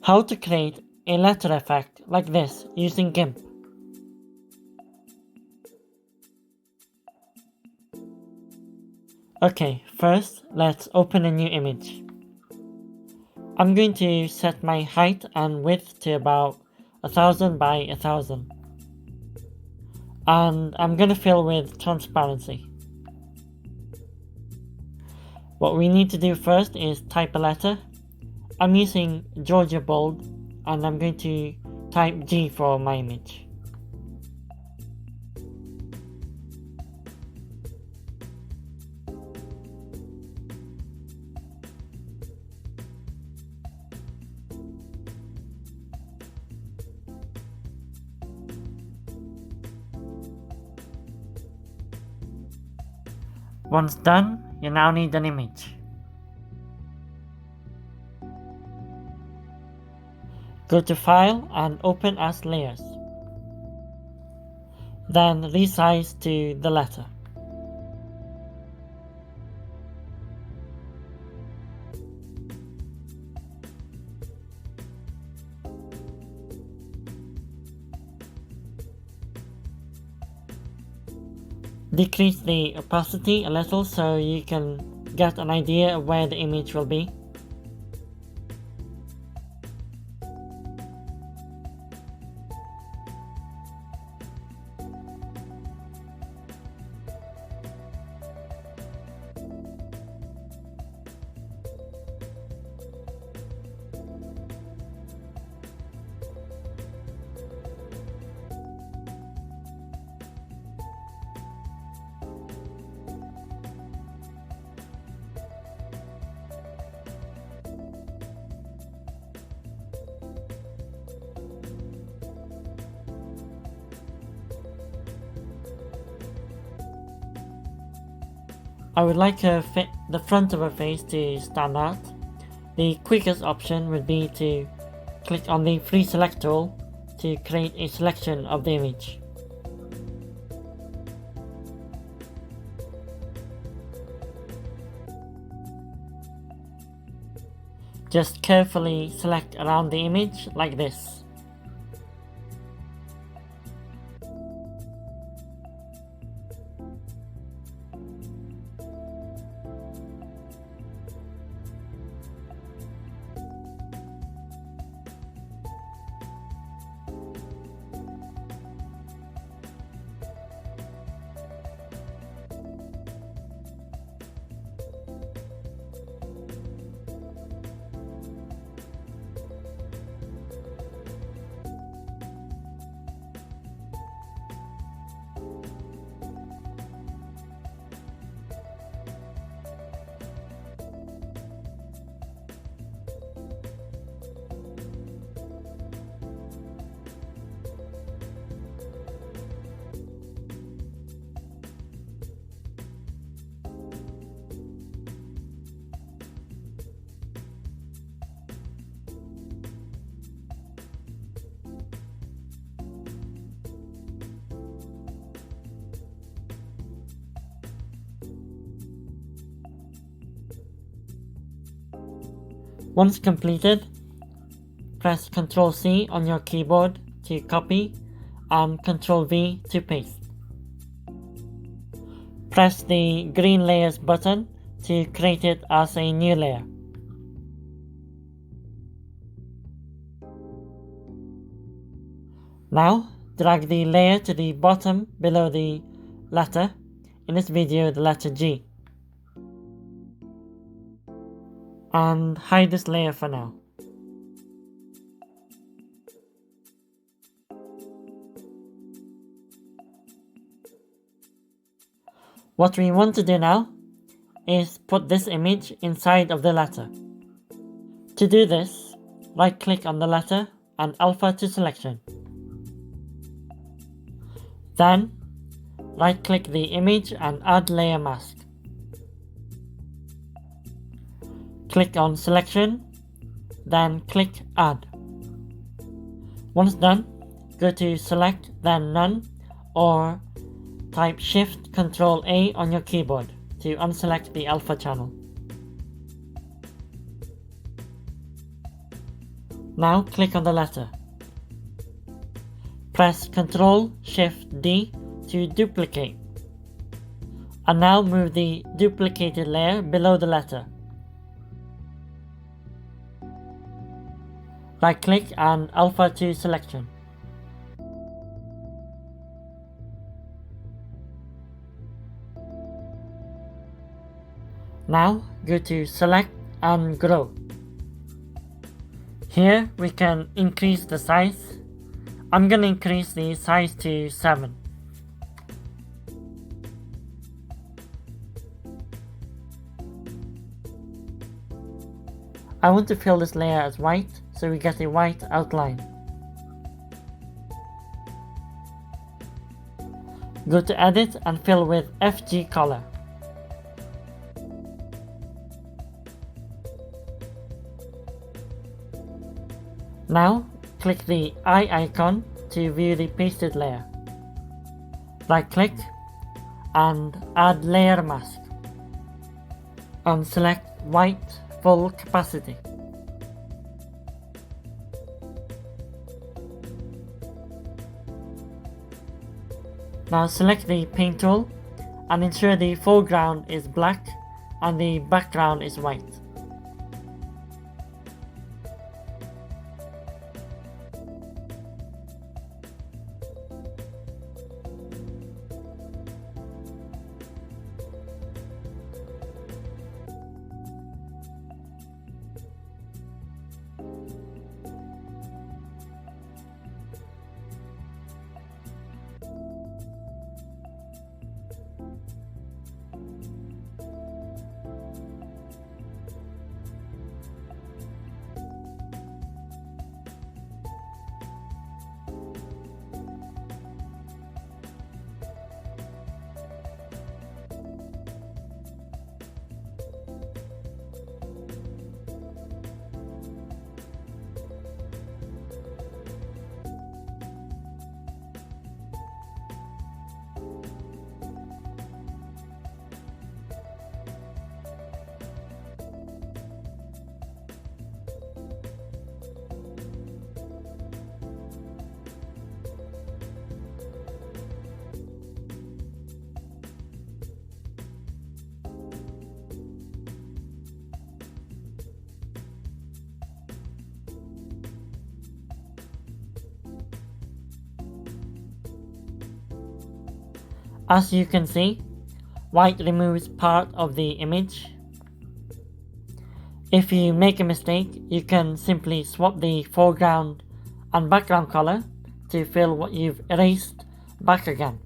How to create a letter effect like this using Gimp. Okay, first let's open a new image. I'm going to set my height and width to about 1000 by 1000. And I'm going to fill with transparency. What we need to do first is type a letter. I'm using Georgia Bold and I'm going to type G for my image. Once done, you now need an image. Go to File and Open as Layers. Then resize to the letter. Decrease the opacity a little so you can get an idea of where the image will be. I would like the front of her face to stand out. The quickest option would be to click on the free select tool to create a selection of the image. Just carefully select around the image like this. Once completed, press Ctrl C on your keyboard to copy and Ctrl V to paste. Press the green layers button to create it as a new layer. Now, drag the layer to the bottom below the letter, in this video the letter G. And hide this layer for now. What we want to do now is put this image inside of the letter. To do this, right click on the letter and alpha to selection. Then, right click the image and add layer mask. Click on selection, then click add. Once done, go to select then none, or type Shift Ctrl A on your keyboard to unselect the alpha channel. Now click on the letter. Press Ctrl-Shift-D to duplicate. And now move the duplicated layer below the letter. Right click and Alpha to Selection. Now go to Select and Grow. Here we can increase the size. I'm going to increase the size to 7. I want to fill this layer as white, so we get a white outline. Go to Edit and fill with FG color. Now click the eye icon to view the pasted layer. Right click and add layer mask. And select white full capacity. Now select the paint tool and ensure the foreground is black and the background is white. As you can see, white removes part of the image. If you make a mistake, you can simply swap the foreground and background color to fill what you've erased back again.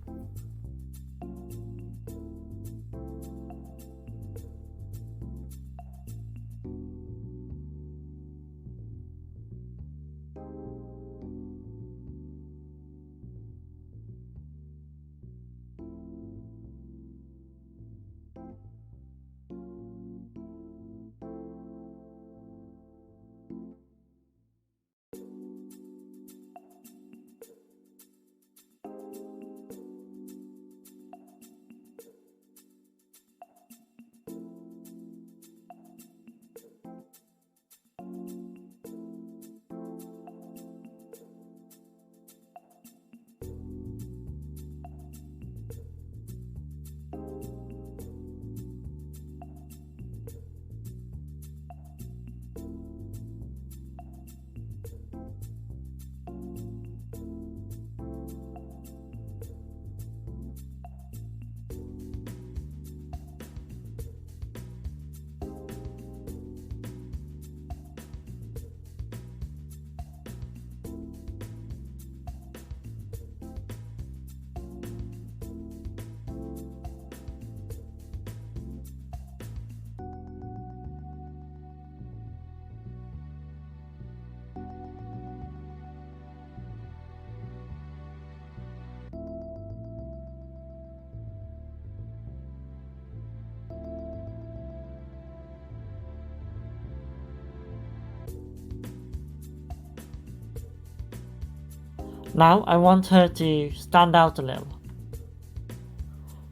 Now I want her to stand out a little.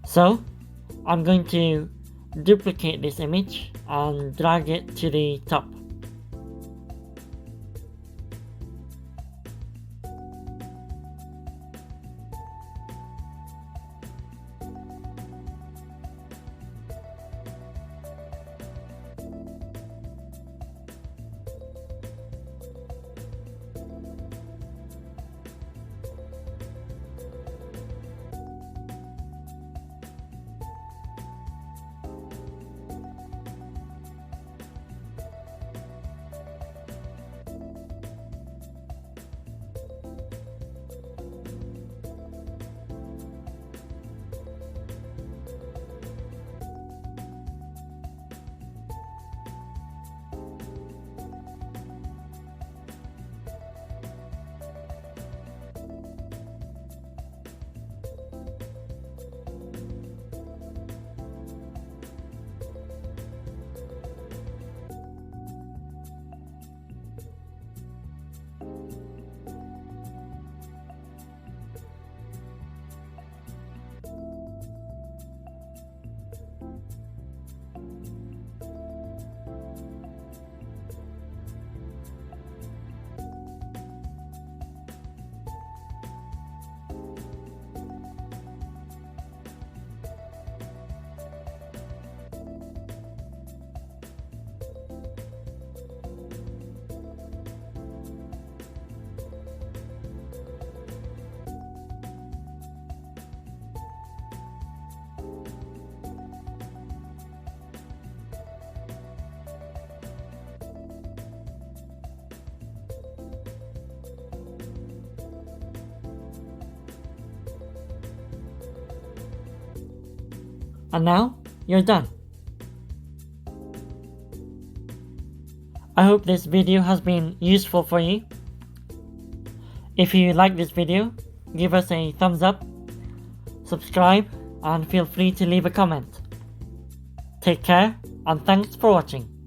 So I'm going to duplicate this image and drag it to the top. And now, you're done. I hope this video has been useful for you. If you like this video, give us a thumbs up, subscribe, and feel free to leave a comment. Take care, and thanks for watching.